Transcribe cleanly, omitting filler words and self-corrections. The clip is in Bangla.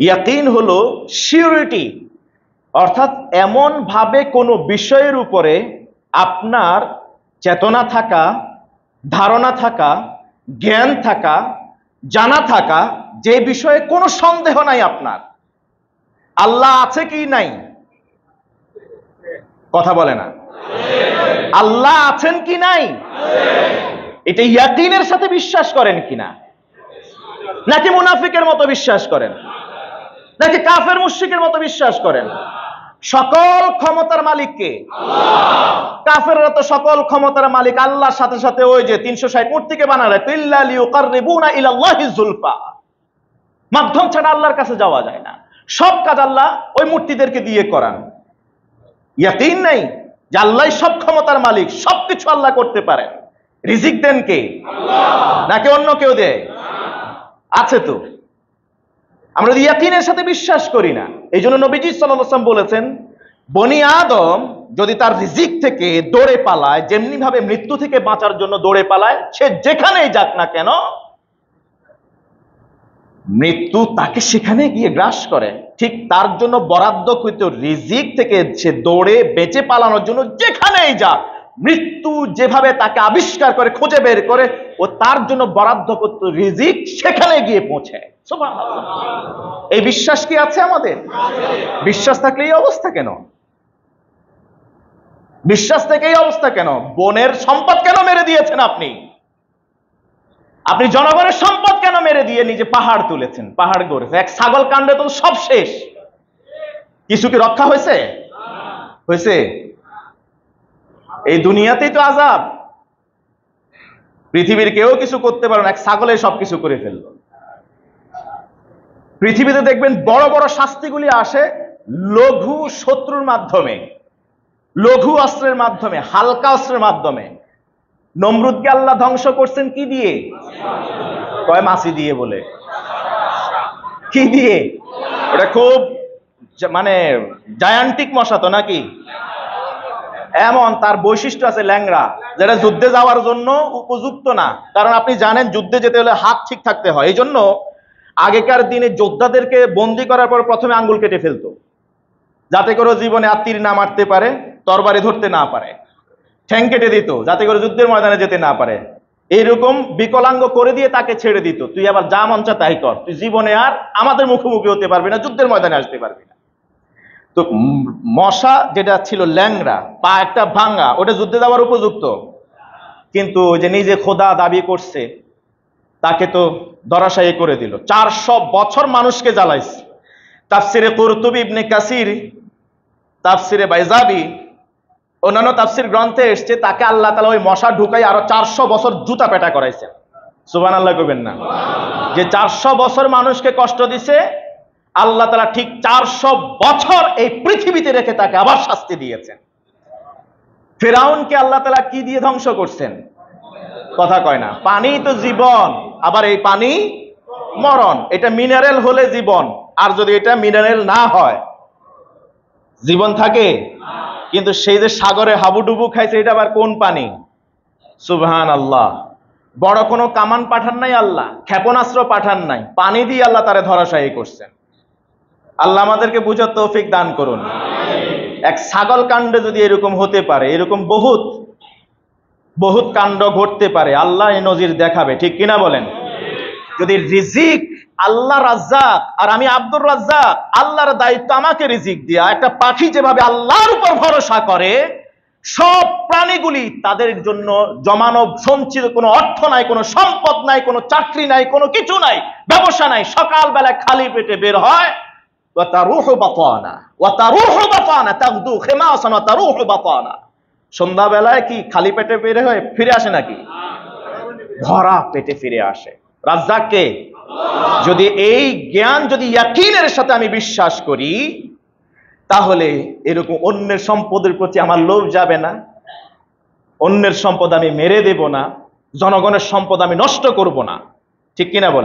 ইয়াকিন হলো সিউরিটি, অর্থাৎ এমন ভাবে কোনো বিষয়ের উপরে আপনার চেতনা থাকা, ধারণা থাকা, জ্ঞান থাকা, জানা থাকা, যে বিষয়ে কোনো সন্দেহ নাই আপনার। আল্লাহ আছে কি নাই? কথা বলে না। আল্লাহ আছেন কি নাই? এটা ইয়াকিনের সাথে বিশ্বাস করেন কিনা, নাকি মুনাফিকের মতো বিশ্বাস করেন, নাকি কাফের মুশরিকের মতো বিশ্বাস করেন? সকল ক্ষমতার মালিক কে? কাফেররা তো সকল ক্ষমতার মালিক আল্লাহর সাথে সাথে ওই যে 360 মূর্তিকে বানালে ইল্লা লিয়ুকাররিবুনা ইলাল্লাহি যুলফা, মাধ্যম ছাড়া আল্লাহর কাছে যাওয়া যায় না। সব কাজ আল্লাহ ওই মূর্তিদেরকে দিয়ে করান। ইয়াকিন নাই যে আল্লাহ সব ক্ষমতার মালিক, সবকিছু আল্লাহ করতে পারে। রিজিক দেন কে? আল্লাহ, নাকি অন্য কেউ দেয়? আছে তো। আমরা ইয়াকিনের সাথে বিশ্বাস করি না। এই জন্য নবীজি সাল্লাল্লাহু আলাইহি ওয়াসাল্লাম বলেছেন, বনি আদম যদি তার রিজিক থেকে দৌড়ে পালায়, যেমনি ভাবে মৃত্যু থেকে বাঁচার জন্য দৌড়ে পালায়, সে যেখানেই যাক না কেন মৃত্যু তাকে সেখানে গিয়ে গ্রাস করে। ঠিক তার জন্য বরাদ্দকৃত রিজিক থেকে সে দৌড়ে বেঁচে পালানোর জন্য যেখানেই যাক, মৃত্যু যেভাবে তাকে আবিষ্কার করে, খুঁজে বের করে, ও তার জন্য বরাদ্দকৃত রিজিক সেখানে গিয়ে পৌঁছায়। সুবহানাল্লাহ। এই বিশ্বাস কি আছে আমাদের? বিশ্বাস থাকলে এই অবস্থা কেন? বিশ্বাস থেকে এই অবস্থা কেন? বনের সম্পদ কেন মেরে দিয়েছেন আপনি? আপনি জনগণের সম্পদ কেন মেরে দিয়ে নিজে পাহাড় তুলেছেন, পাহাড় গড়েছেন? এক ছাগল কাণ্ডে তো সব শেষ। কিছু কি রক্ষা হয়েছে? হয়েছে? এই দুনিয়াতেই তো আযাব। পৃথিবীর কেউ কিছু করতে পারে না, এক ছাগলে সবকিছু করে ফেলল। পৃথিবীতে দেখবেন বড় বড় শাস্তিগুলি আসে লঘু শত্রুর মাধ্যমে, লঘু অস্ত্রের মাধ্যমে, হালকা অস্ত্রের মাধ্যমে। নমরুদকে আল্লাহ ধ্বংস করছেন কি দিয়ে? কয় মাছি দিয়ে বলে। কি দিয়ে? ওটা খুব মানে জায়ান্টিক মশা তো নাকি? এমন তার বৈশিষ্ট্য আছে ল্যাংড়া, যেটা যুদ্ধে যাওয়ার জন্য উপযুক্ত না। কারণ আপনি জানেন যুদ্ধে যেতে হলে হাত ঠিক থাকতে হয়। এই জন্য আগেকার দিনে যোদ্ধাদেরকে বন্দী করার পর প্রথমে আঙ্গুল কেটে ফেলতো, যাতে করে জীবনে আর তীর না মারতে পারে, তরবারি ধরতে না পারে। ঠ্যাং কেটে দিত যাতে করে যুদ্ধের ময়দানে যেতে না পারে। এইরকম বিকলাঙ্গ করে দিয়ে তাকে ছেড়ে দিত, তুই আবার যা মন চায় তাই কর, তুই জীবনে আর আমাদের মুখোমুখি হতে পারবি না, যুদ্ধের ময়দানে আসতে পারবি না। তো মশা যেটা ছিল ল্যাংড়া, পা একটা ভাঙ্গা, ওটা যুদ্ধে যাওয়ার উপযুক্ত। কিন্তু ওই যে নিজে খোদা দাবি করছে, তাকে তো ধরাশায়ী করে দিল। 400 বছর মানুষকে জ্বালাইছে। তাফসিরে কুরতুবী, ইবনে কাসির, তাফসিরে বাইজাবি, অন্যান্য তাফসির গ্রন্থে এসছে তাকে আল্লাহ তাআলা ওই মশা ঢুকাই আরো 400 বছর জুতা পেটা করাইছে। সুবহানাল্লাহ কইবেন না? যে 400 বছর মানুষকে কষ্ট দিছে, আল্লাহ তাআলা ঠিক 400 বছর এই পৃথিবীতে রেখে তাকে আবার শাস্তি দিয়েছেন। ফিরআউনকে আল্লাহ তাআলা কি দিয়ে ধ্বংস করছেন? কথা কয় না। পানি তো জীবন, আবার এই পানি মরণ। এটা মিনারেল হলে জীবন, আর যদি এটা মিনারেল না হয় জীবন থাকে? কিন্তু সেই যে সাগরে হাবুডুবু খাইছে, এটা আবার কোন পানি? সুবহানাল্লাহ। বড় কোনো কামান পাঠান নাই আল্লাহ, ক্ষেপণাস্ত্র পাঠান নাই, পানি দিয়ে আল্লাহ তারে ধরাশায়ী করছেন। আল্লাহ আমাদেরকে বুঝার তৌফিক দান করুন। এক ছাগল কাণ্ডে যদি এরকম হতে পারে, এরকম বহুত বহুত কাণ্ড ঘটতে পারে। আল্লাহ এই নজির দেখাবে, ঠিক কিনা বলেন? যদি রিজিক আল্লাহ রাজ্জাক আর আমি আব্দুর রাজ্জাক, আল্লাহর দায়িত্ব আমাকে রিজিক দিয়া। একটা পাখি যেভাবে আল্লাহর উপর ভরসা করে, সব প্রাণীগুলি তাদের জন্য জমানো সঞ্চিত কোনো অর্থ নাই, কোনো সম্পদ নাই, কোনো চাকরি নাই, কোনো কিছু নাই, ব্যবসা নাই। সকালবেলা খালি পেটে বের হয়, ওয়াতারুহু বাতানা ওয়াতারুহু বাতানা তাগদু খিমাসান ওয়াতারুহু বাতানা। সন্ধ্যাবেলায় কি খালি পেটে বের হয়ে ফিরে আসে নাকি? ভরা পেটে ফিরে আসে। রাজ্জাক কে? যদি এই জ্ঞান, যদি ইয়াকিনের সাথে আমি বিশ্বাস করি, তাহলে এরকম অন্যের সম্পদের প্রতি আমার লোভ যাবে না, অন্যের সম্পদ আমি মেরে দেব না, জনগণের সম্পদ আমি নষ্ট করব না। ঠিক কিনা বলে?